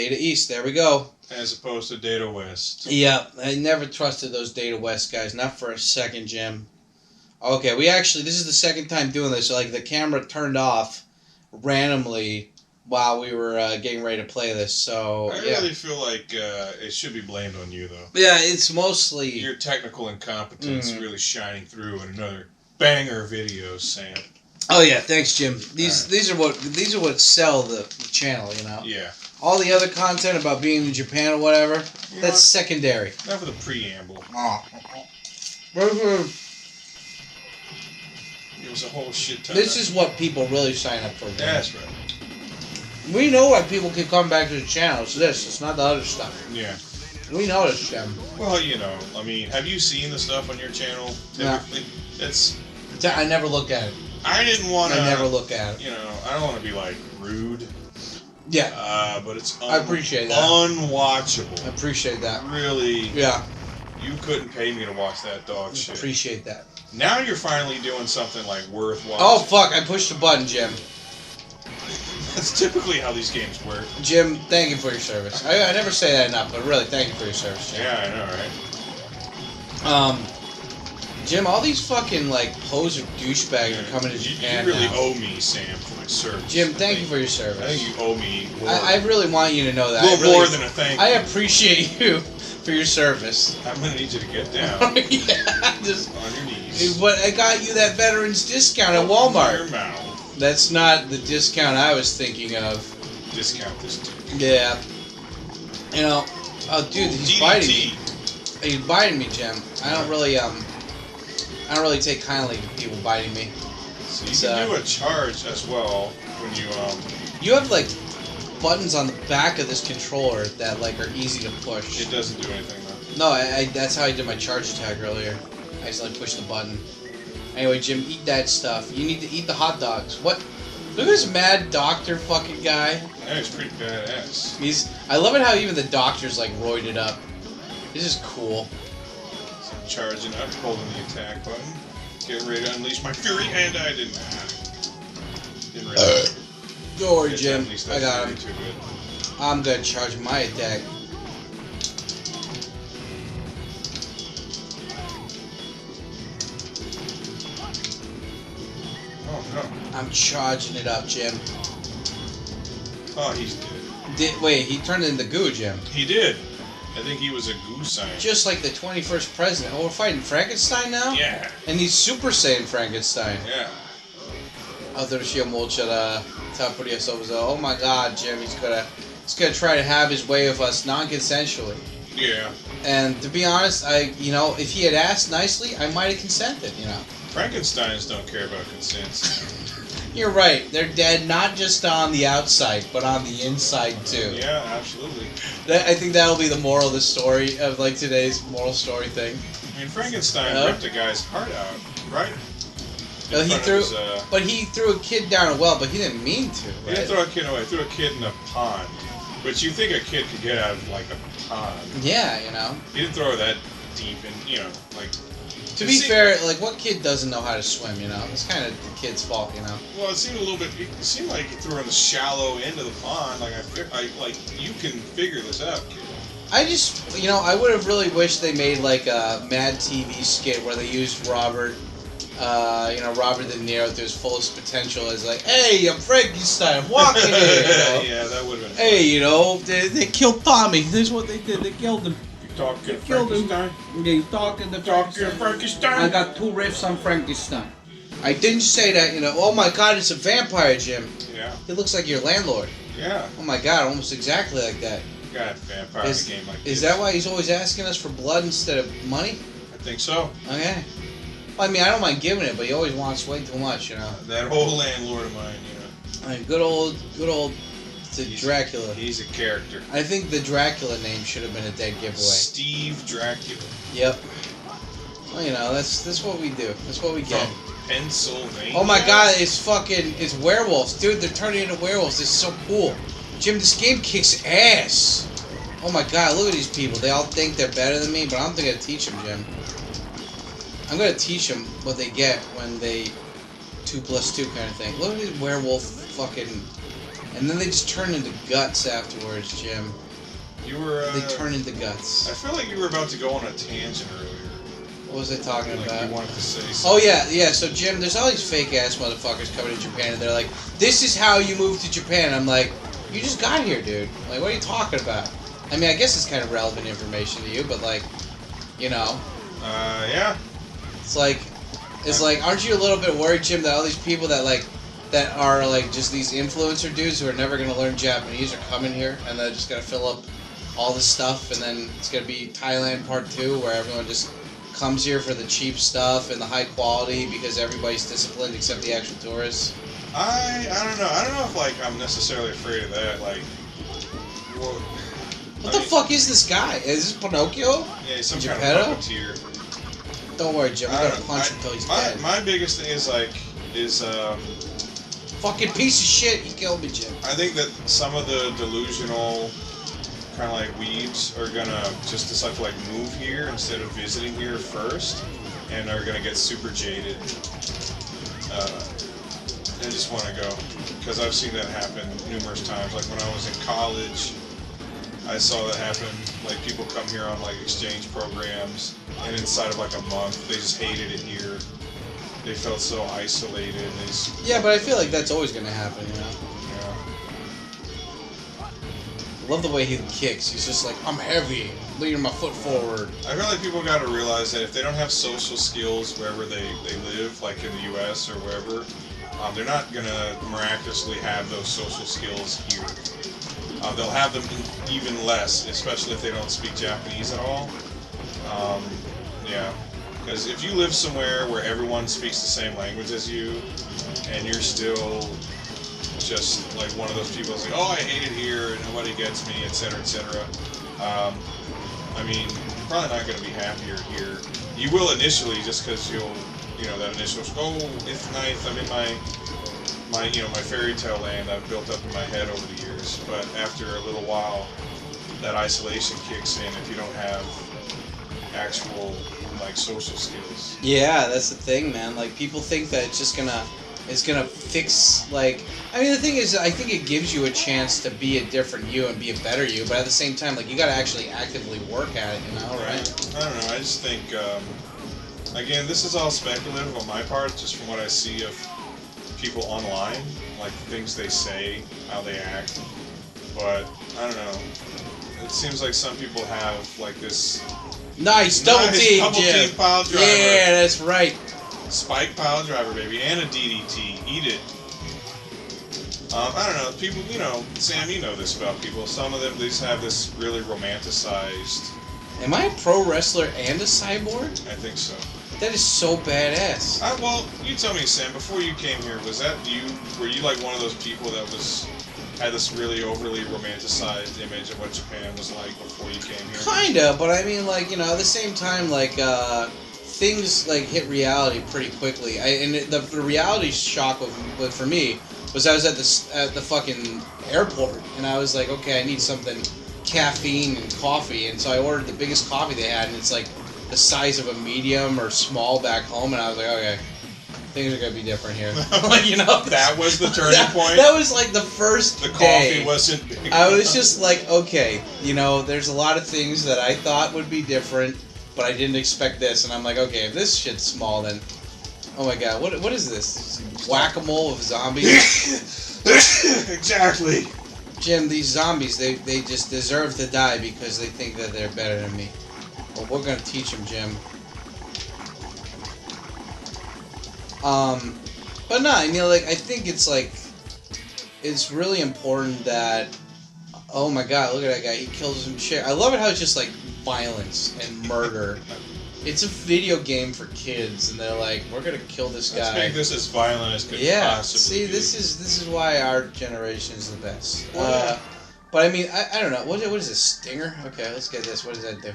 Data East, there we go. As opposed to Data West. Yeah, I never trusted those Data West guys, not for a second, Jim. Okay, this is the second time doing this, so like the camera turned off randomly while we were getting ready to play this, so I really feel like it should be blamed on you, though. Yeah, it's mostly... Your technical incompetence really shining through in another banger video, Sam. Oh yeah, thanks, Jim. These are what sell the channel, you know. Yeah. All the other content about being in Japan or whatever, that's secondary. Enough of the preamble. It was a whole shit ton. This is what people really sign up for. Jim. That's right. We know why people can come back to the channel. It's this. It's not the other stuff. Yeah. We know this, Jim. Well, you know, I mean, have you seen the stuff on your channel? Typically, I never look at it. I didn't want to. I never look at it. You know, I don't want to be like rude. Yeah. But it's I appreciate that. Unwatchable. I appreciate that. Really. Yeah. You couldn't pay me to watch that dog shit. Appreciate that. Now you're finally doing something like worth watching. Oh fuck! I pushed the button, Jim. That's typically how these games work. Jim, thank you for your service. I never say that enough, but really, thank you for your service, Jim. Yeah, I know, right? Jim, all these fucking, like, poser douchebags are coming to Japan You really now. owe me, Sam, for my service. Jim, thank you for your service. I think you owe me more. I really want you to know that. A little more than a thank you. I appreciate you for your service. I'm going to need you to get down. Yeah, just... On your knees. But I got you that veterans discount at Walmart. Your mouth. That's not the discount I was thinking of. Discount this too. Yeah. You know, oh dude, he's biting me. He's biting me, Jim. I don't really take kindly to people biting me. So you can do a charge as well when you You have like buttons on the back of this controller that like are easy to push. It doesn't do anything though. No, that's how I did my charge attack earlier. I accidentally pushed the button. Anyway, Jim, eat that stuff. You need to eat the hot dogs. What? Look at this mad doctor fucking guy. Yeah, he's pretty badass. I love it how even the doctor's like roided up. This is cool. So I'm charging up, holding the attack button, getting ready to unleash my fury, and I didn't really. Don't worry, Jim. I got him. Too good. I'm gonna charge my attack. Oh no. I'm charging it up, Jim. Oh, he's dead. Wait, he turned into goo, Jim. He did. I think he was a goo sign. Just like the 21st president. Oh, we're fighting Frankenstein now? Yeah. And he's Super Saiyan Frankenstein. Yeah. Oh my god, Jim, he's gonna try to have his way with us non-consensually. Yeah. And to be honest, if he had asked nicely, I might have consented, Frankensteins don't care about consent. You're right. They're dead not just on the outside, but on the inside too. Yeah, absolutely. I think that'll be the moral of the story, of like today's moral story thing. I mean, Frankenstein ripped a guy's heart out, right? But he threw a kid down a well, but he didn't mean to. Right? He didn't throw a kid away. He threw a kid in a pond. But you think a kid could get out of like a pond? Yeah, He didn't throw that deep, and like. To be fair, like, what kid doesn't know how to swim, It's kind of the kid's fault, Well, it seemed a little bit. It seemed like he threw her in the shallow end of the pond. Like you can figure this out, kid. I just, I would have really wished they made like a Mad TV skit where they used Robert De Niro to his fullest potential as like, hey, I'm Frankenstein, I'm walking here. Yeah, that would have been. Hey, they killed Tommy. This is what they did. They killed him. Talking Frankenstein? Yeah, you talking to Frankenstein? I got 2 riffs on Frankenstein. I didn't say that, oh my god, it's a vampire, Jim. Yeah. He looks like your landlord. Yeah. Oh my god, almost exactly like that. God, vampire in a game like this. Is that why he's always asking us for blood instead of money? I think so. Okay. Well, I mean, I don't mind giving it, but he always wants way too much, That old landlord of mine, I mean, good old Dracula. He's a character. I think the Dracula name should have been a dead giveaway. Steve Dracula. Yep. Well, that's what we do. That's what we get. From Pennsylvania. Oh my god, it's werewolves. Dude, they're turning into werewolves. This is so cool. Jim, this game kicks ass. Oh my god, look at these people. They all think they're better than me, but I don't think I'm gonna teach them, Jim. I'm gonna teach them what they get when they 2 + 2 kind of thing. Look at these werewolf fucking And then they just turn into guts afterwards, Jim. You were. They turn into guts. I feel like you were about to go on a tangent earlier. What was I talking about? You wanted to say something. Oh yeah. So Jim, there's all these fake ass motherfuckers coming to Japan, and they're like, "This is how you move to Japan." I'm like, "You just got here, dude. Like, what are you talking about?" I mean, I guess it's kind of relevant information to you, but like, you know. Yeah. It's like, aren't you a little bit worried, Jim, that all these people that are like just these influencer dudes who are never gonna learn Japanese are coming here, and they're just gonna fill up all this stuff, and then it's gonna be Thailand Part 2, where everyone just comes here for the cheap stuff and the high quality because everybody's disciplined except the actual tourists. I don't know. I don't know if like I'm necessarily afraid of that. Like, well, What the fuck is this guy? Is this Pinocchio? Yeah, he's some Geppetto? kind of puppeteer. Don't worry, Jim. I'm gonna punch him until he's dead. My biggest thing is fucking piece of shit. He killed me, Jim. I think that some of the delusional kind of like weebs are gonna just decide to like move here instead of visiting here first, and are gonna get super jaded. And just want to go, because I've seen that happen numerous times. Like when I was in college, I saw that happen. Like people come here on like exchange programs, and inside of like a month, they just hated it here. They felt so isolated. Yeah, but I feel like that's always gonna happen, you know. Yeah. Love the way he kicks. He's just like, I'm heavy, leading my foot forward. I feel like people got to realize that if they don't have social skills wherever they live, like in the U.S. or wherever, they're not gonna miraculously have those social skills here. They'll have them even less, especially if they don't speak Japanese at all. Yeah, because if you live somewhere where everyone speaks the same language as you, and you're still just like one of those people that's like, oh, I hate it here, and nobody gets me, etc., etc. I mean, you're probably not going to be happier here. You will initially, just because that initial, oh, it's nice, I'm in my fairy tale land I've built up in my head over the years. But after a little while, that isolation kicks in if you don't have actual like social skills. Yeah, that's the thing, man. Like people think that it's gonna fix, like, I mean, the thing is, I think it gives you a chance to be a different you and be a better you, but at the same time, like, you gotta actually actively work at it, you know, right? I don't know, I just think, again, this is all speculative on my part, just from what I see of people online, like, things they say, how they act, but, I don't know, it seems like some people have, like, this... Nice, double team, pile driver. Yeah, that's right. Spike pile driver, baby, and a DDT. Eat it. I don't know. People, Sam, you know this about people. Some of them, they just have this really romanticized. Am I a pro wrestler and a cyborg? I think so. That is so badass. Well, you tell me, Sam. Before you came here, was that you? Were you like one of those people that had this really overly romanticized image of what Japan was like before you came here? Kinda, but I mean, like, at the same time, like, things like hit reality pretty quickly. The reality shock for me was I was at the fucking airport, and I was like, okay, I need something caffeine and coffee, and so I ordered the biggest coffee they had, and it's like the size of a medium or small back home, and I was like, okay, things are gonna be different here. Like, that was the turning point. That was like the first The day. coffee wasn't big I was just like, okay, there's a lot of things that I thought would be different, but I didn't expect this, and I'm like, okay, if this shit's small, then, oh my god, what is this? Whack-a-mole of zombies? Exactly. Jim, these zombies, they just deserve to die because they think that they're better than me. Well, we're gonna teach them, Jim. But no, I think it's really important that, oh my god, look at that guy, he kills some shit. I love it how it's just like violence and murder. It's a video game for kids, and they're like, we're gonna kill this guy. Let's make this as violent as could possibly be. This is why our generation is the best. Well, but I mean, I don't know. What is this, Stinger? Okay, let's get this. What does that do?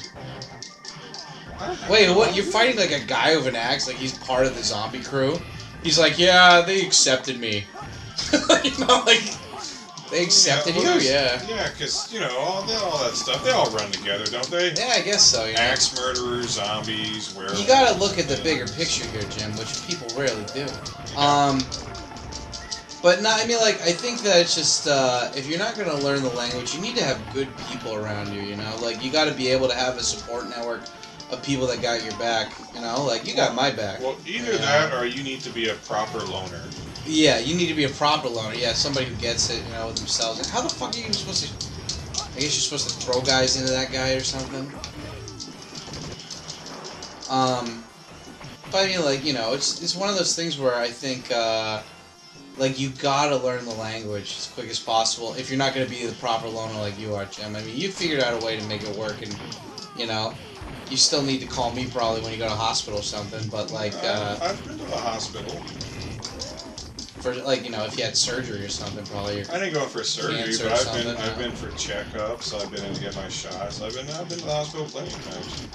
Wait, what? You're fighting like a guy with an axe, like he's part of the zombie crew? He's like, yeah, they accepted me. They accepted you? Yeah. Yeah, because, all that stuff, they all run together, don't they? Yeah, I guess so, Axe murderers, zombies, werewolves. You gotta look at the bigger picture here, Jim, which people rarely do. But no, I mean, like, I think that it's just, if you're not going to learn the language, you need to have good people around you, you know? Like, you got to be able to have a support network of people that got your back, you know? Like, you got my back. Well, either that or you need to be a proper loner. Yeah, you need to be a proper loner. Yeah, somebody who gets it, you know, themselves. And how the fuck are you supposed to... I guess you're supposed to throw guys into that guy or something? But I mean, like, you know, it's one of those things where I think, like, you gotta learn the language as quick as possible if you're not gonna be the proper loner like you are, Jim. I mean, you figured out a way to make it work, and, you know, you still need to call me probably when you go to hospital or something, but, like, I've been to the hospital. For, like, you know, if you had surgery or something, probably. I didn't go for surgery, Cancer but or I've been for checkups. I've been in to get my shots. I've been to the hospital plenty of times.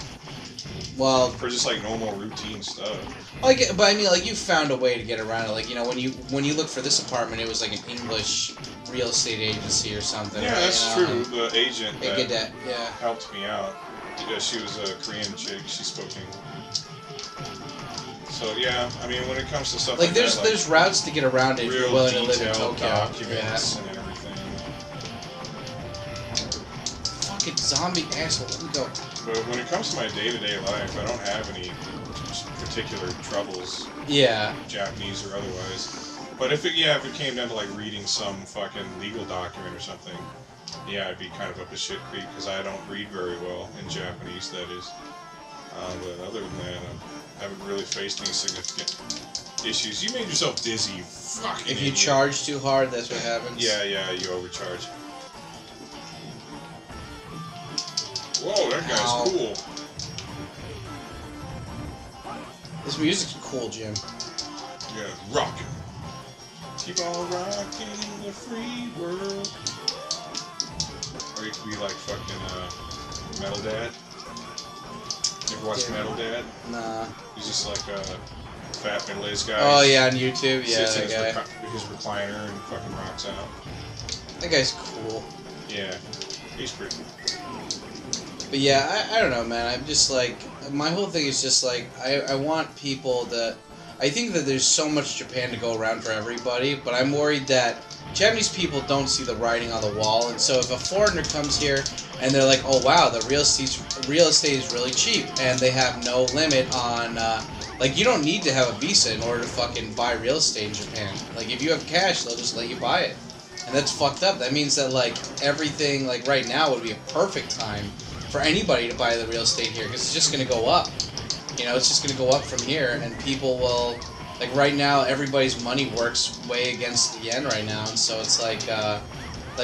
Well, For just like normal routine stuff. like, but I mean, like, you found a way to get around it. Like, you know, when you look for this apartment, it was like an English real estate agency or something. Yeah, right? that's You know? true. The agent They that get that, yeah. helped me out. Yeah, she was a Korean chick. She spoke English. So yeah, I mean, when it comes to stuff like Like, that, there's routes to get around it if you're real willing to live in detailed Tokyo. documents Yeah. and everything. Fucking zombie asshole. Let me go. But when it comes to my day-to-day life, I don't have any particular troubles, Yeah. Japanese or otherwise. But if it came down to like reading some fucking legal document or something, yeah, I'd be kind of up a shit creek because I don't read very well in Japanese. That is. But other than that, I haven't really faced any significant issues. You made yourself dizzy, you fucking If you idiot. charge too hard, that's what happens. Yeah, you overcharge. Whoa, that guy's Ow. cool. This music's cool, Jim. Yeah, rockin'. Keep on rocking in the free world. Or you could be like fucking Metal Dad. You ever watch Yeah. Metal Dad? Nah. He's just like a fat middle-aged guy. Oh, yeah, on YouTube. Yeah, Sits in that guy. his recliner and fucking rocks out. That guy's cool. Yeah, he's pretty cool. But yeah, I don't know, man. I'm just like, my whole thing is just like, I want people that, I think that there's so much Japan to go around for everybody, but I'm worried that Japanese people don't see the writing on the wall, and so if a foreigner comes here and they're like, oh wow, the real estate is really cheap, and they have no limit on, like, you don't need to have a visa in order to fucking buy real estate in Japan. Like, if you have cash, they'll just let you buy it. And that's fucked up. That means that, like, everything, like, right now would be a perfect time for anybody to buy the real estate here, because it's just going to go up. You know, it's just going to go up from here, and people will, like, right now, everybody's money works way against the yen right now, and so it's like,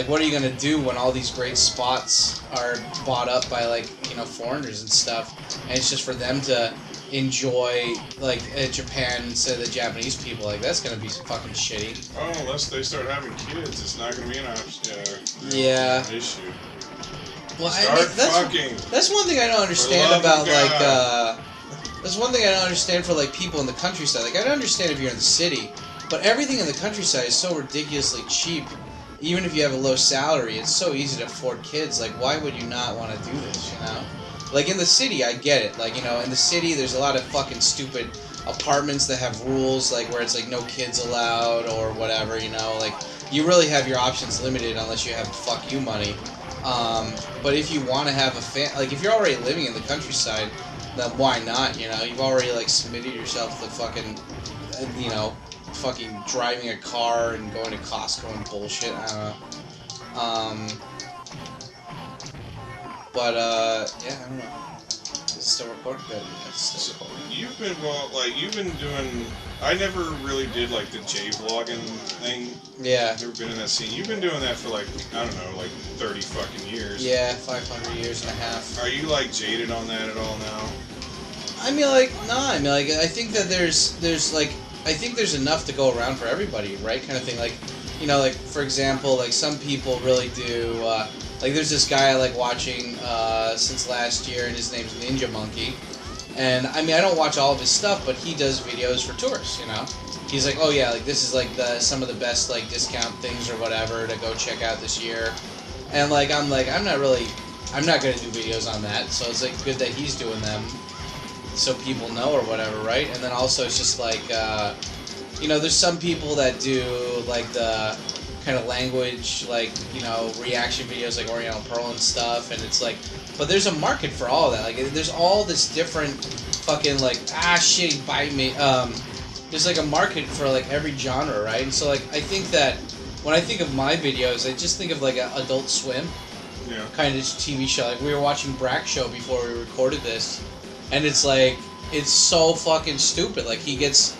what are you going to do when all these great spots are bought up by, like, you know, foreigners and stuff, and it's just for them to enjoy, like, Japan instead of the Japanese people? Like, that's going to be fucking shitty. Oh, unless they start having kids, it's not going to be an issue. Well, that's one thing I don't understand about, like, that's one thing I don't understand for, like, people in the countryside. Like, I don't understand if you're in the city, but everything in the countryside is so ridiculously cheap. Even if you have a low salary, it's so easy to afford kids. Like, why would you not want to do this, you know? Like, in the city, I get it. Like, you know, in the city, there's a lot of fucking stupid apartments that have rules, like, where it's, like, no kids allowed or whatever, you know? Like, you really have your options limited unless you have fuck you money. But if you want to have a like, if you're already living in the countryside, then why not, you know? You've already, like, submitted yourself to fucking, you know, fucking driving a car and going to Costco and bullshit, I don't know. But, yeah, I don't know. Is it still recording? Good. It's still recording. You've been doing, I never really did, like, the J-vlogging thing. Yeah. I've never been in that scene. You've been doing that for, like, I don't know, like, 30 fucking years. Yeah, 500 years and a half. Are you, like, jaded on that at all now? I mean, like, nah, I mean, like, I think that there's, like, I think there's enough to go around for everybody, right, kind of thing. Like, you know, like, for example, like, some people really do, like, there's this guy I like watching, since last year, and his name's Ninja Monkey. And, I mean, I don't watch all of his stuff, but he does videos for tourists, you know? He's like, oh yeah, like, this is, like, some of the best, like, discount things or whatever to go check out this year. And, like, I'm not gonna do videos on that, so it's, like, good that he's doing them so people know or whatever, right? And then also it's just, like, you know, there's some people that do like the kind of language, like, you know, reaction videos like Oriental Pearl and stuff, and it's like, but there's a market for all of that. Like, there's all this different fucking like, shit, he bite me. There's like a market for like every genre, right? And so like, I think that when I think of my videos, I just think of like an Adult Swim kind of TV show. Like, we were watching Brack Show before we recorded this, and it's like, it's so fucking stupid. Like, he gets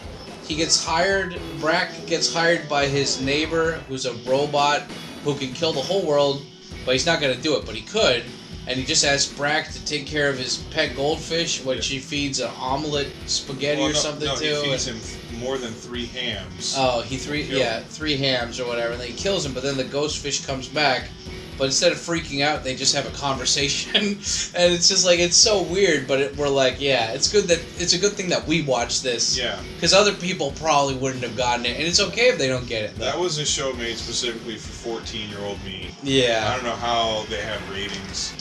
hired, Brack gets hired by his neighbor, who's a robot who can kill the whole world, but he's not gonna do it, but he could. And he just asks Brack to take care of his pet goldfish, which he feeds an omelet spaghetti or something to. He feeds him more than 3 hams. Oh, 3 hams or whatever, and then he kills him. But then the ghost fish comes back, but instead of freaking out, they just have a conversation, and it's just like, it's so weird. But we're like, yeah, it's a good thing that we watched this. Yeah. Because other people probably wouldn't have gotten it, and it's okay if they don't get it. Though. That was a show made specifically for 14-year-old me. Yeah. I don't know how they had ratings.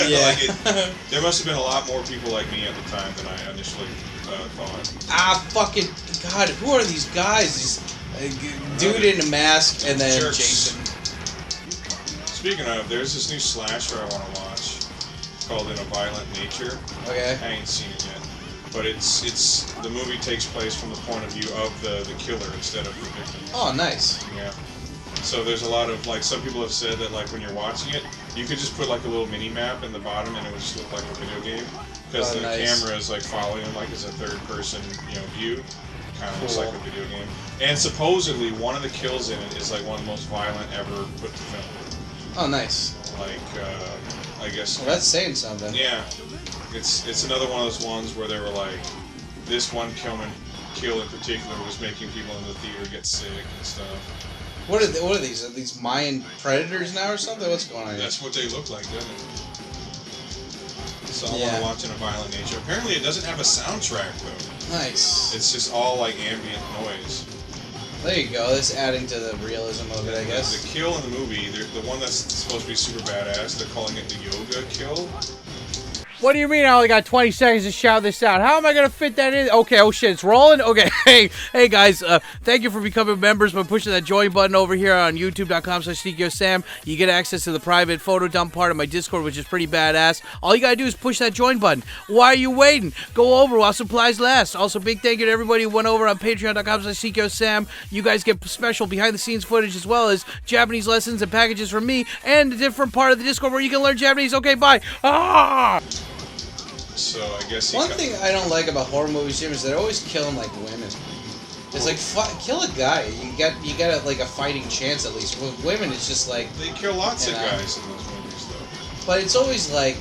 Yeah. There must have been a lot more people like me at the time than I initially thought. Fucking God, who are these guys? These dude in a mask, and then Jerks. Jason. Speaking of, there's this new slasher I want to watch called In a Violent Nature. Okay. I ain't seen it yet, but it's the movie takes place from the point of view of the killer instead of the victim. Oh, nice. Yeah. So there's a lot of, like, some people have said that, like, when you're watching it, you could just put like a little mini map in the bottom and it would just look like a video game because the camera is like following him like as a third person, you know, view. Kind of looks like a video game. And supposedly one of the kills in it is like one of the most violent ever put to film. Oh, nice. Like, I guess. Well, that's saying something. Yeah, it's another one of those ones where they were like, this one kill in particular was making people in the theater get sick and stuff. What are these? Are these Mayan predators now or something? What's going on here? That's what they look like, doesn't it? So I want to watch In a Violent Nature. Apparently it doesn't have a soundtrack though. Nice. It's just all like ambient noise. There you go. That's adding to the realism of it, I guess. The kill in the movie, the one that's supposed to be super badass, they're calling it the yoga kill. What do you mean I only got 20 seconds to shout this out? How am I going to fit that in? Okay, oh shit, it's rolling? Okay, hey guys, thank you for becoming members by pushing that join button over here on youtube.com/Tkyosam. You get access to the private photo dump part of my Discord, which is pretty badass. All you got to do is push that join button. Why are you waiting? Go over while supplies last. Also, big thank you to everybody who went over on patreon.com/Tkyosam. You guys get special behind-the-scenes footage as well as Japanese lessons and packages from me and a different part of the Discord where you can learn Japanese. Okay, bye. So I guess one thing I don't like about horror movies, Jim, is they're always killing like women. It's like kill a guy. You got like a fighting chance at least. With women, it's just like they kill lots of guys in those movies, though. But it's always like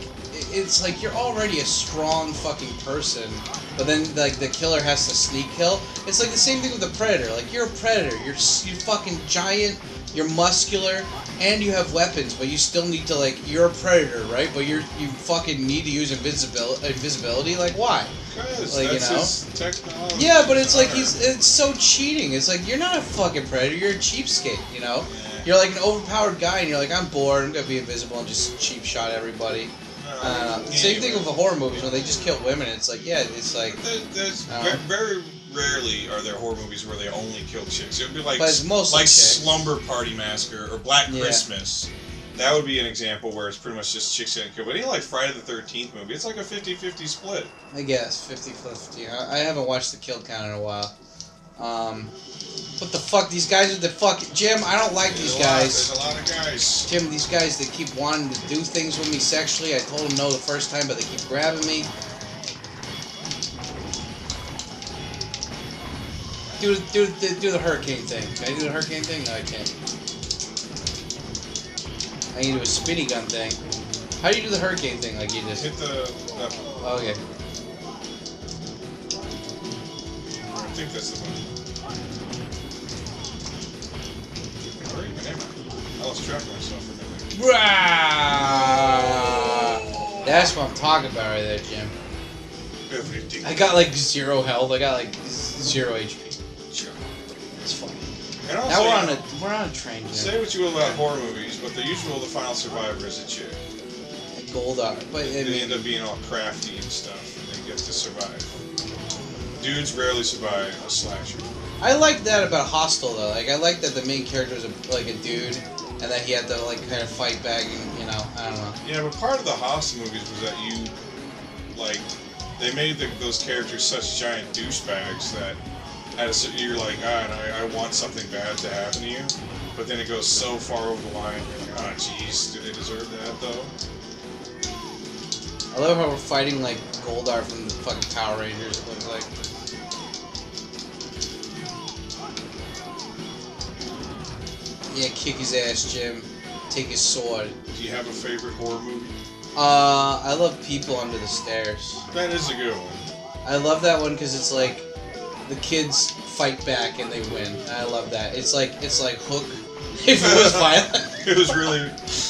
it's like you're already a strong fucking person, but then like the killer has to sneak kill. It's like the same thing with the predator. Like you're a predator. You're fucking giant. You're muscular, and you have weapons, but you still need to, like, you're a predator, right? But you fucking need to use invisibility. Like, why? Because like, that's you know? his technology. Yeah, but it's like it's so cheating. It's like you're not a fucking predator. You're a cheapskate, you know? Yeah. You're like an overpowered guy, and you're like, I'm bored. I'm gonna be invisible and just cheap shot everybody. Same thing with the horror movies when they just kill women. It's like, yeah, it's like. There's very rarely are there horror movies where they only kill chicks. It would be like like Slumber Party Massacre or Black Christmas. That would be an example where it's pretty much just chicks getting killed. But even like Friday the 13th movie, it's like a 50-50 split. I guess 50-50. I haven't watched the kill count in a while. What the fuck? These guys with the fucking Jim. I don't like these guys. There's a lot of guys. Jim, these guys, they keep wanting to do things with me sexually. I told them no the first time, but they keep grabbing me. Do the hurricane thing. Can I do the hurricane thing? No, I can't. I can do a spinny gun thing. How do you do the hurricane thing? Like you just hit the. Oh, okay. I think that's the one. Where even am I? I lost track of myself for a minute. That's what I'm talking about right there, Jim. Everything. I got like 0 health. I got like 0 HP. It's funny. And also, now we're on a train. Jim. Say what you will about horror movies, but the final survivor is a chick. Gold art, but they end up being all crafty and stuff, and they get to survive. Dudes rarely survive a slasher. I like that about Hostel though. Like I like that the main character was like a dude, and that he had to like kind of fight back, and you know, I don't know. Yeah, but part of the Hostel movies was that you, like, they made those characters such giant douchebags that you're like, I want something bad to happen to you, but then it goes so far over the line. You're like, oh, jeez, do they deserve that though? I love how we're fighting like Goldar from the fucking Power Rangers. It looks like. Yeah, kick his ass, Jim. Take his sword. Do you have a favorite horror movie? I love People Under the Stairs. That is a good one. I love that one because it's like the kids fight back and they win. I love that. It's like Hook. If it was violent. It was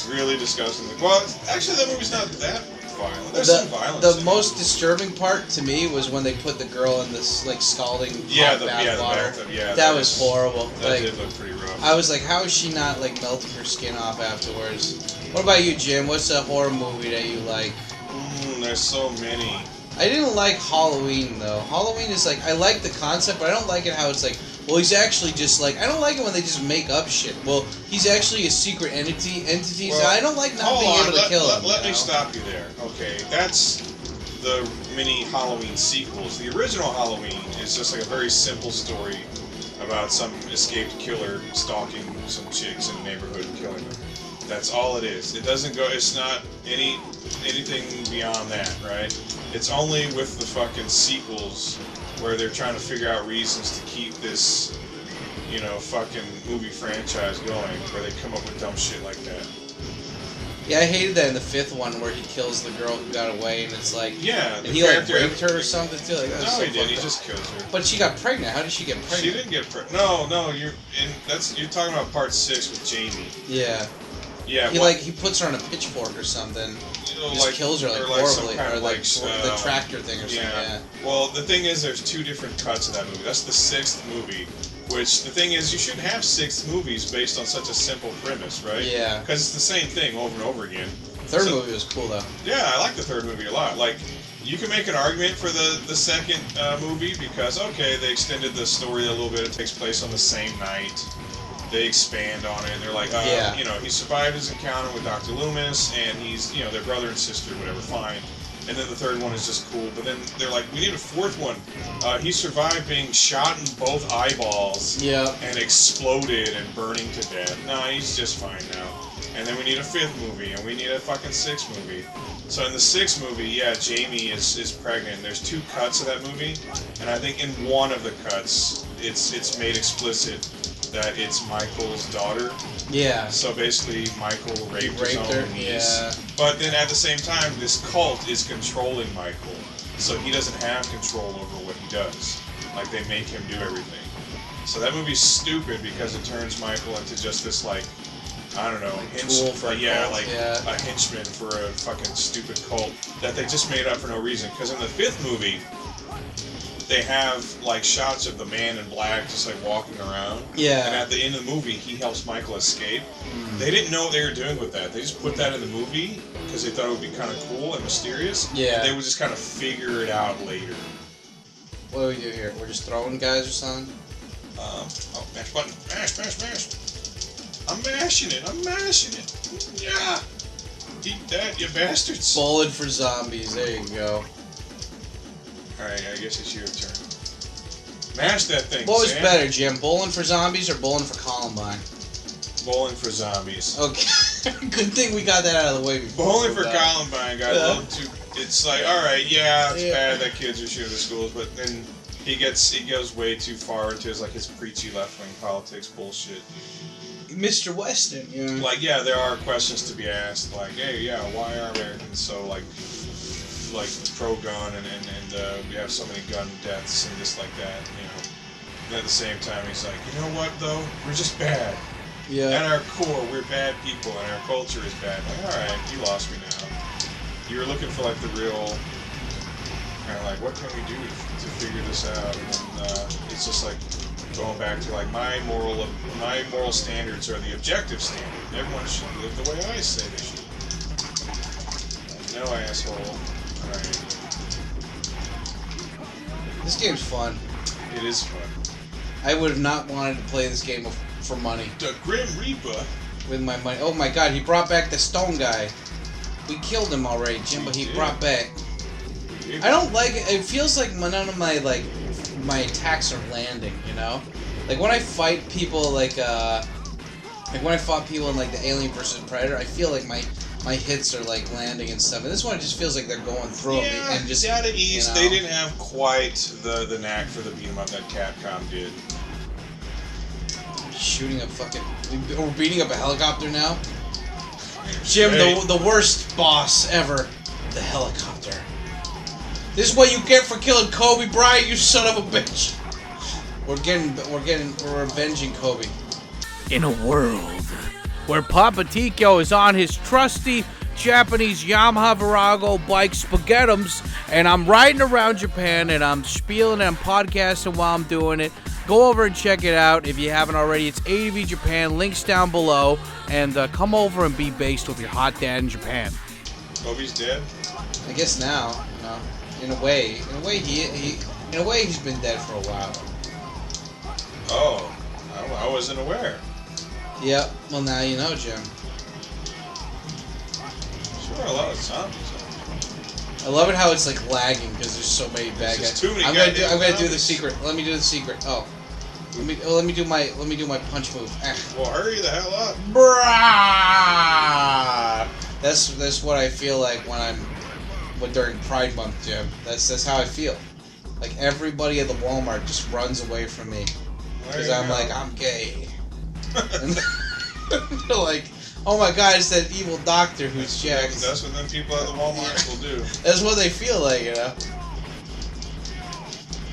really disgusting. Well, actually, that movie's not that violent. There's some violence. The most disturbing part to me was when they put the girl in this like scalding hot bath water. That was horrible. That did look pretty rough. I was like, how is she not like melting her skin off afterwards? What about you, Jim? What's a horror movie that you like? There's so many. I didn't like Halloween though. Halloween is like, I like the concept, but I don't like it how it's like, well, he's actually just like, I don't like it when they just make up shit. Well, he's actually a secret entity, well, so I don't like not being able to kill him. Let me stop you there. Okay, that's the mini Halloween sequels. The original Halloween is just like a very simple story about some escaped killer stalking some chicks in a neighborhood and killing them. That's all it is. It doesn't go, it's not anything beyond that, right? It's only with the fucking sequels where they're trying to figure out reasons to keep this, you know, fucking movie franchise going, where they come up with dumb shit like that. Yeah, I hated that in the fifth one where he kills the girl who got away, and it's like, yeah, and he like raped her or something too. Like, no, he didn't. He just kills her. But she got pregnant. How did she get pregnant? She didn't get pregnant. No, you're talking about part 6 with Jamie. Yeah. Yeah. He puts her on a pitchfork or something. You know, just kills her like horribly, or like the tractor thing or something. Yeah. Well, the thing is, there's 2 different cuts of that movie. That's the 6th movie. Which, the thing is, you shouldn't have 6 movies based on such a simple premise, right? Yeah. Because it's the same thing over and over again. Third movie was cool though. Yeah, I like the third movie a lot. Like, you can make an argument for the second movie because, okay, they extended the story a little bit. It takes place on the same night. They expand on it. And they're like, you know, he survived his encounter with Dr. Loomis, and he's, you know, their brother and sister, whatever, fine. And then the third one is just cool. But then they're like, we need a fourth one. He survived being shot in both eyeballs. Yeah. And exploded and burning to death. No, he's just fine now. And then we need a 5th movie, and we need a fucking 6th movie. So in the 6th movie, yeah, Jamie is pregnant. There's 2 cuts of that movie, and I think in one of the cuts, it's made explicit that it's Michael's daughter. Yeah. So basically, Michael raped his own her. niece. Yeah. But then at the same time, this cult is controlling Michael, so he doesn't have control over what he does. Like, they make him do everything. So that movie's stupid because it turns Michael into just this, like, I don't know, a henchman for a fucking stupid cult that they just made up for no reason. Because in the 5th movie, they have like shots of the man in black just like walking around. Yeah. And at the end of the movie, he helps Michael escape. They didn't know what they were doing with that. They just put that in the movie because they thought it would be kind of cool and mysterious. Yeah. And they would just kind of figure it out later. What do we do here? We're just throwing guys or something? Mash button. Mash. I'm mashing it. Yeah. Eat that, you bastards. Bowling for zombies. There you go. Alright, I guess it's your turn. Mash that thing, What was Sam. better, Jim? Bowling for zombies or bowling for Columbine? Bowling for zombies. Okay. Good thing we got that out of the way before. Bowling for Columbine got a little too... It's like, alright, yeah, it's bad that kids are shooting at schools, but then he goes way too far into his preachy left-wing politics bullshit. Mr. Weston, you know. Like, yeah, there are questions to be asked, like, hey, yeah, why are Americans so, like pro-gun and we have so many gun deaths and just like that, you know. And at the same time, he's like, you know what, though? We're just bad. Yeah. At our core, we're bad people, and our culture is bad. Like, alright, you lost me now. You were looking for, like, the real, kind of like, what can we do to figure this out? And it's just like, going back to, like, my moral standards are the objective standard. Everyone should live the way I say they should. Like, no, asshole. Alright. This game's fun. It is fun. I would have not wanted to play this game for money. The Grim Reaper. With my money. Oh my god, he brought back the stone guy. We killed him already, Jim, but he brought back. I don't like it. It feels like none of my attacks are landing, you know? Like when I fight people like when I fought people in like the Alien vs Predator, I feel like my hits are like landing and stuff. And this one just feels like they're going through me and just out of east, you know? they didn't have quite the knack for the beat 'em up that Capcom did. Shooting a fucking... We're beating up a helicopter now? Jim, Hey. the worst boss ever. The helicopter. This is what you get for killing Kobe Bryant, you son of a bitch. We're avenging Kobe. In a world where Papa Tico is on his trusty Japanese Yamaha Virago bike Spaghettums, and I'm riding around Japan, and I'm spieling and I'm podcasting while I'm doing it. Go over and check it out if you haven't already. It's ADV Japan, links down below, and come over and be based with your hot dad in Japan. Kobe's dead? I guess now, you know, in a way he's been dead for a while. Oh, I wasn't aware. Yep. Well, now you know, Jim. Sure, a lot of zombies. I love it how it's like lagging because there's so many bad guys. Too many I'm gonna do the zombies. secret. Let me do the secret. Oh, let me do my punch move. Ah. Well, hurry the hell up. Brah! That's what I feel like during Pride Month, Jim. That's how I feel. Like everybody at the Walmart just runs away from me because I'm like, I'm gay. And they're like, oh my god, it's that evil doctor who's jacked. That's what them people at the Walmart will do. That's what they feel like, you know.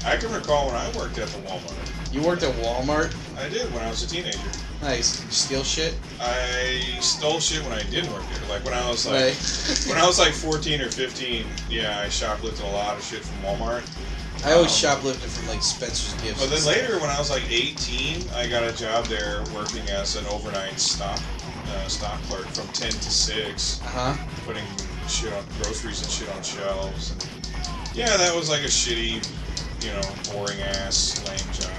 I can recall when I worked at the Walmart. You worked at Walmart? I did when I was a teenager. Nice. You steal shit? I stole shit when I didn't work there. Like when I was like, Right. when I was like 14 or 15, yeah, I shoplifted a lot of shit from Walmart. I always shoplifted from like Spencer's Gifts. But then later, when I was like 18, I got a job there working as an overnight stock clerk from 10 to 6, putting shit on groceries and shit on shelves. And yeah, that was like a shitty, you know, boring ass, lame job.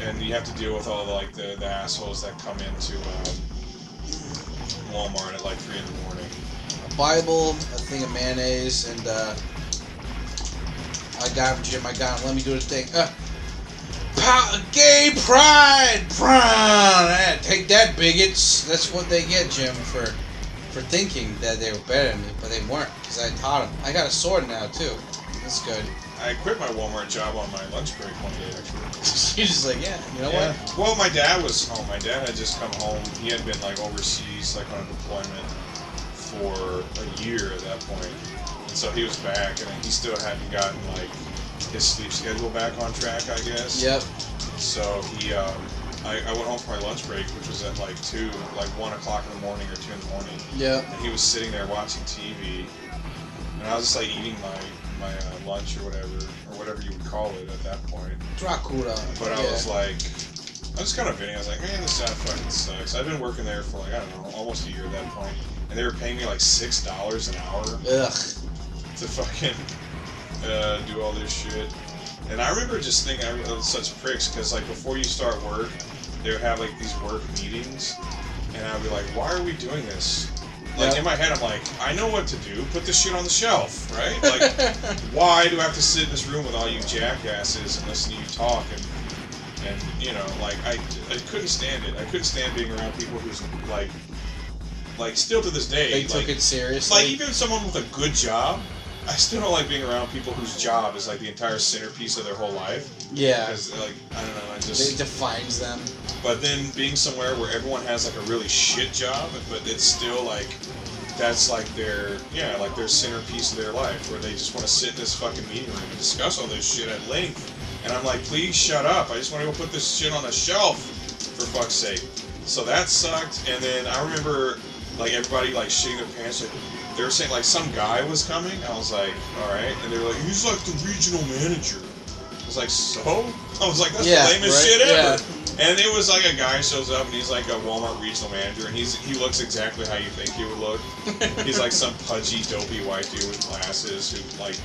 And you have to deal with all the assholes that come into Walmart at like 3 in the morning. A Bible, a thing of mayonnaise, and I got him, Jim. I got him. Let me do the thing. Gay pride! Take that, bigots. That's what they get, Jim, for thinking that they were better than me, but they weren't, because I taught them. I got a sword now, too. That's good. I quit my Walmart job on my lunch break one day, actually. You're just like, yeah, you know what? Well, my dad was home. My dad had just come home. He had been, like, overseas, like, on deployment for a year at that point. So he was back, and he still hadn't gotten, like, his sleep schedule back on track, I guess. Yep. So he, I went home for my lunch break, which was at, like, 1 o'clock in the morning or 2 in the morning. Yep. And he was sitting there watching TV, and I was just, like, eating my lunch or whatever you would call it at that point. Dracula. But I was like, I was kind of venting. I was like, man, this job fucking sucks. I've been working there for, like, I don't know, almost a year at that point. And they were paying me like $6 an hour. Ugh. To fucking do all this shit. And I remember just thinking I was such pricks because, like, before you start work, they would have, like, these work meetings. And I'd be like, why are we doing this? Like, in my head, I'm like, I know what to do. Put this shit on the shelf, right? Like, why do I have to sit in this room with all you jackasses and listen to you talk? And you know, like, I couldn't stand it. I couldn't stand being around people who's, like still to this day. They took it seriously? Like, even someone with a good job, I still don't like being around people whose job is, like, the entire centerpiece of their whole life. Yeah. Because, like, I don't know, It defines them. But then being somewhere where everyone has, like, a really shit job, but it's still, like, that's, like, their centerpiece of their life, where they just want to sit in this fucking meeting room and discuss all this shit at length. And I'm like, please shut up. I just want to go put this shit on a shelf, for fuck's sake. So that sucked. And then I remember, like, everybody, like, shitting their pants. Like, they were saying, like, some guy was coming. I was like, all right. And they were like, he's, like, the regional manager. was like, so? I was like, that's Yeah, the lamest right? shit ever. Yeah. And it was like a guy shows up and he's like a Walmart regional manager and he looks exactly how you think he would look. He's like some pudgy, dopey white dude with glasses who like,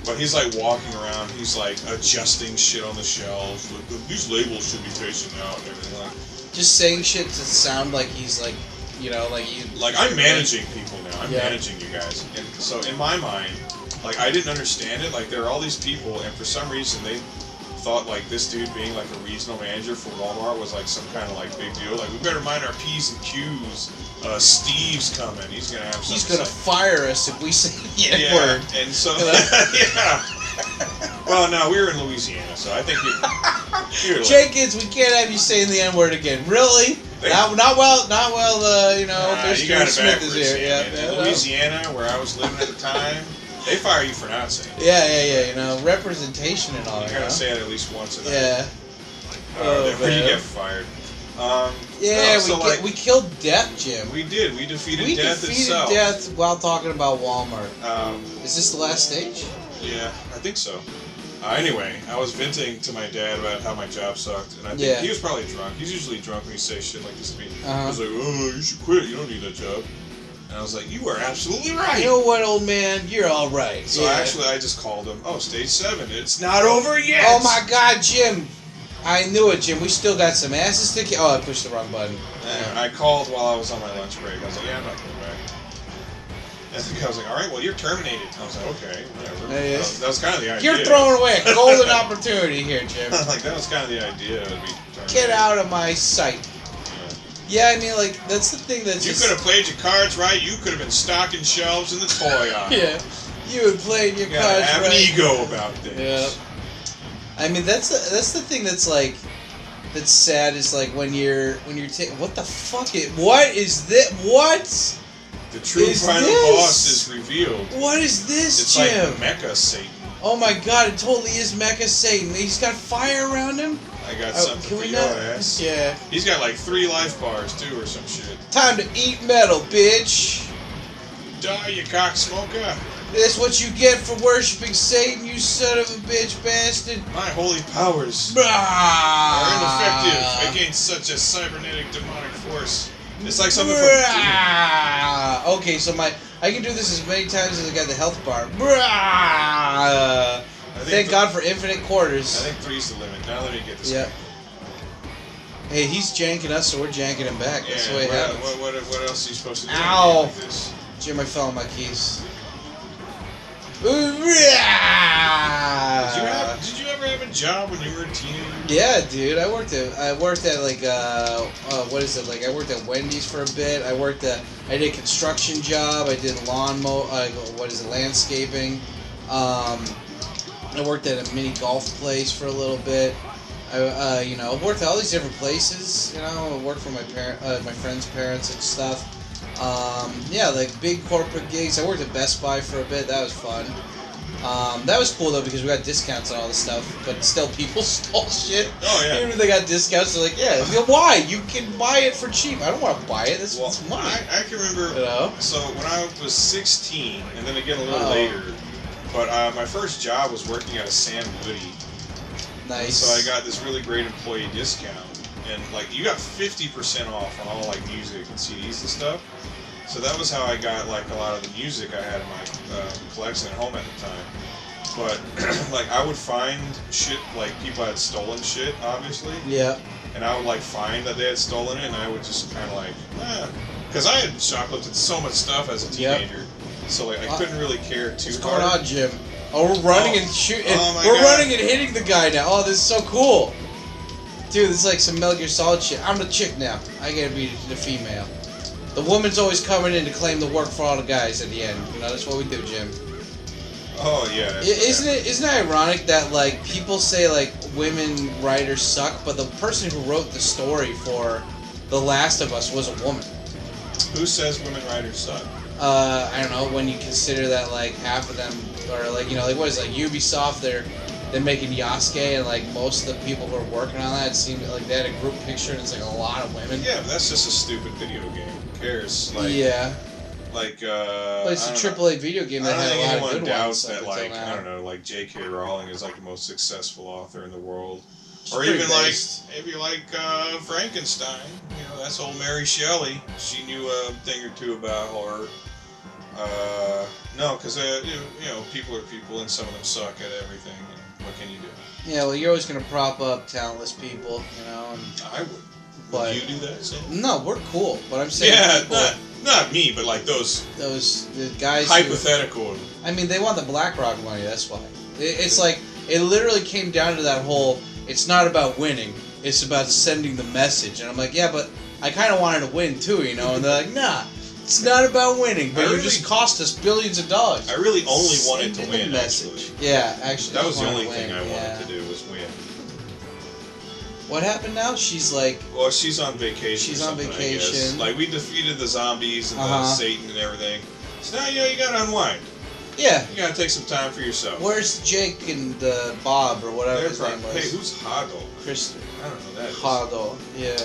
but he's like walking around. He's like adjusting shit on the shelves. Like, these labels should be facing out and everything like. Just saying shit to sound like he's like, you know, like you. Like I'm managing people now. I'm Yeah. managing you guys, and so in my mind, like I didn't understand it. Like there are all these people, and for some reason they thought like this dude being like a regional manager for Walmart was like some kind of like big deal. Like we better mind our P's and Q's. Steve's coming. He's gonna have something. He's gonna fire us if we say the yeah, N-word. and so yeah. Well, no, we were in Louisiana, so I think you're like, Jenkins, we can't have you saying the N-word again. Really? Not well. You know, nah, there's you got Stuart it Smith is backwards. here. Yeah, in Louisiana, where I was living at the time, they fire you for not saying it. Yeah. You know, representation and all You that. gotta huh? say it at least once a night. Yeah. Or you get fired. Yeah, no, so we killed Death, Jim. We did. We defeated We Death defeated itself. Death while talking about Walmart. Is this the last stage? Yeah, I think so. Anyway, I was venting to my dad about how my job sucked, and I think he was probably drunk. He's usually drunk when he says shit like this to me. I was like, "Oh, you should quit. You don't need that job." And I was like, "You are absolutely right." You know what, old man? You're all right. So actually, I just called him. Oh, stage 7. It's not over yet. Oh my God, Jim! I knew it, Jim. We still got some asses to kick. Oh, I pushed the wrong button. And I called while I was on my lunch break. I was like, "Yeah, I'm not going back." And the guy was like, "All right, well, you're terminated." I was like, "Okay, whatever." That was kind of the idea. You're throwing away a golden opportunity here, Jim. Like that was kind of the idea. Of me Get out of my sight. Yeah, I mean, like that's the thing that's. You could have played your cards right. You could have been stocking shelves in the toy aisle. Yeah, you had played your You cards gotta have right. an ego about things. Yeah. I mean, that's the thing that's like, that's sad is like when you're what the fuck what is this? What? The true Is final this? boss is revealed. What is this, It's Jim? like Mecha Satan. Oh my God! It totally is Mecha Satan. He's got fire around him. I got Oh, something can for we your not? ass. Yeah. He's got like 3 life bars too, or some shit. Time to eat metal, bitch. Die, you cock smoker. That's what you get for worshiping Satan, you son of a bitch bastard. My holy powers Brah. are ineffective against such a cybernetic demonic force. It's like something from. Brah. Okay, so I can do this as many times as I got the health bar. Brah. Thank God for infinite quarters. I think 3's the limit. Now let me get this. Yeah. Hey, he's janking us, so we're janking him back. That's the way it happens. What else are you supposed to do? Ow. Like this? Jim, I fell on my keys. Did you ever have a job when you were a teenager? Yeah, dude. I worked at like what is it? Like I worked at Wendy's for a bit. I did a construction job. I did landscaping. I worked at a mini golf place for a little bit. I worked at all these different places. I worked for my friends' parents and stuff. Like big corporate gigs. I worked at Best Buy for a bit. That was fun. That was cool though because we got discounts on all this stuff, but still people stole shit. Oh yeah. Even if they got discounts, they're like, yeah, why? You can buy it for cheap. I don't want to buy it. That's money. I can remember. So when I was 16, and then again a little later, but my first job was working at a Sam Goody. Nice. So I got this really great employee discount, and like you got 50% off on all like music and CDs and stuff. So that was how I got like a lot of the music I had in my collection at home at the time. But like I would find shit, like people had stolen shit, obviously. Yeah. And I would like find that they had stolen it, and I would just kind of like, because I had shoplifted so much stuff as a teenager, so like I couldn't really care too What's hard. going on, Jim? Oh, we're running and shooting. Oh We're running and hitting the guy now. Oh, this is so cool. Dude, this is like some Metal Gear Solid shit. I'm the chick now. I gotta be the female. The woman's always coming in to claim the work for all the guys at the end. That's what we do, Jim. Oh yeah. Isn't it ironic that like people say like women writers suck, but the person who wrote the story for The Last of Us was a woman? Who says women writers suck? I don't know, when you consider that like half of them are like what is it, like Ubisoft, they're making Yasuke, and like most of the people who are working on that, it seemed like they had a group picture and it's like a lot of women. Yeah, but that's just a stupid video game. Who cares? Like like But it's a I don't AAA video game know. that I had don't a think lot of anyone good doubts ones. that, up until like, now. I don't know, like J.K. Rowling is like the most successful author in the world. She's Or pretty even based. like, maybe like Frankenstein. You know, that's old Mary Shelley. She knew a thing or two about horror. No, because you know, people are people, and some of them suck at everything. And what can you do? Yeah, well, you're always gonna prop up talentless people, you know. And, I would. but Would you do that, Sam? no, we're cool. But I'm saying, Yeah, people, not me, but like those the guys. Who, hypothetical. I mean, they want the BlackRock money. That's why. It's like it literally came down to that whole. It's not about winning. It's about sending the message. And I'm like, yeah, but I kind of wanted to win too, you know. And they're like, nah. It's not about winning, but it just cost us billions of dollars. I really only wanted to Send win, the actually. message. Yeah, actually. That was the just only wanted to thing win, I wanted yeah. to do was win. What happened now? She's like, Well, she's on vacation. She's or on something, I guess. vacation. Like, we defeated the zombies and the Satan and everything. So now, you know, you gotta unwind. yeah. You gotta take some time for yourself. Where's Jake and Bob or whatever They're his name was? Hey, who's Hoggle? Chris I don't know that. Hado. Yeah.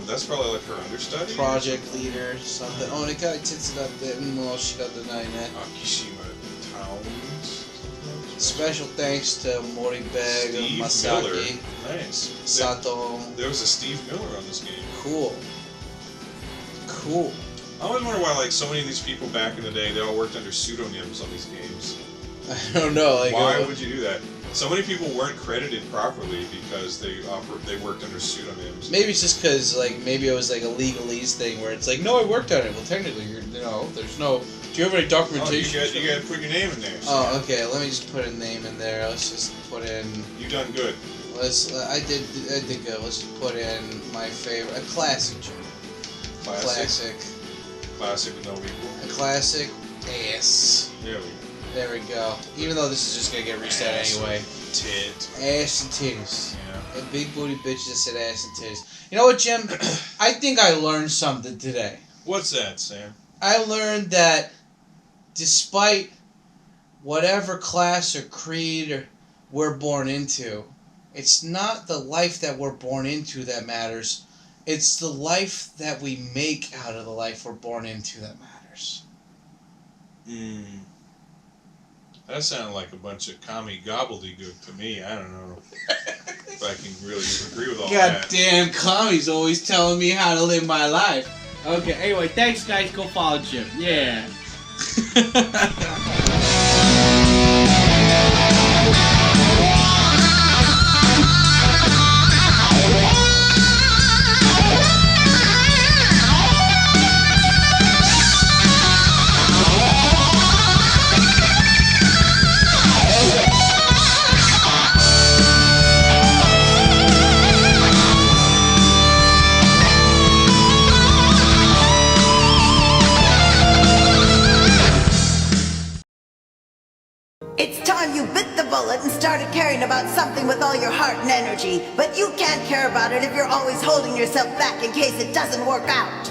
That's probably like her understudy. Project leader, something. Oh, the guy tits it up there. No, she got denying that. Kishima Towns. Special thanks to Mori Beg, Steve Masaki, Miller. Nice. Sato. There was a Steve Miller on this game. Cool. Cool. I always wonder why, like, so many of these people back in the day, they all worked under pseudonyms on these games. I don't know. Like, Why would you do that? So many people weren't credited properly because they worked under pseudonyms. Maybe it's just because, like, maybe it was like a legalese thing where it's like, no, I worked on it. Well, technically, there's no. Do you have any documentation? Oh, you got to put your name in there. So. Oh, okay. Let me just put a name in there. Let's just put in. You done good. I did good. Let's just put in my favorite, a classic gym. Classic with no equal. A classic ass. There we go. There we go. Even though this is just gonna get reset anyway. Tit. Ass and titties. Yeah. A big booty bitch that said ass and titties. You know what, Jim? I think I learned something today. What's that, Sam? I learned that despite whatever class or creed we're born into, it's not the life that we're born into that matters. It's the life that we make out of the life we're born into that matters. That sounded like a bunch of commie gobbledygook to me. I don't know if I can really agree with all that. Goddamn commies always telling me how to live my life. Okay, anyway, thanks guys. Go follow Jim. Yeah. It's time you bit the bullet and started caring about something with all your heart and energy. But you can't care about it if you're always holding yourself back in case it doesn't work out.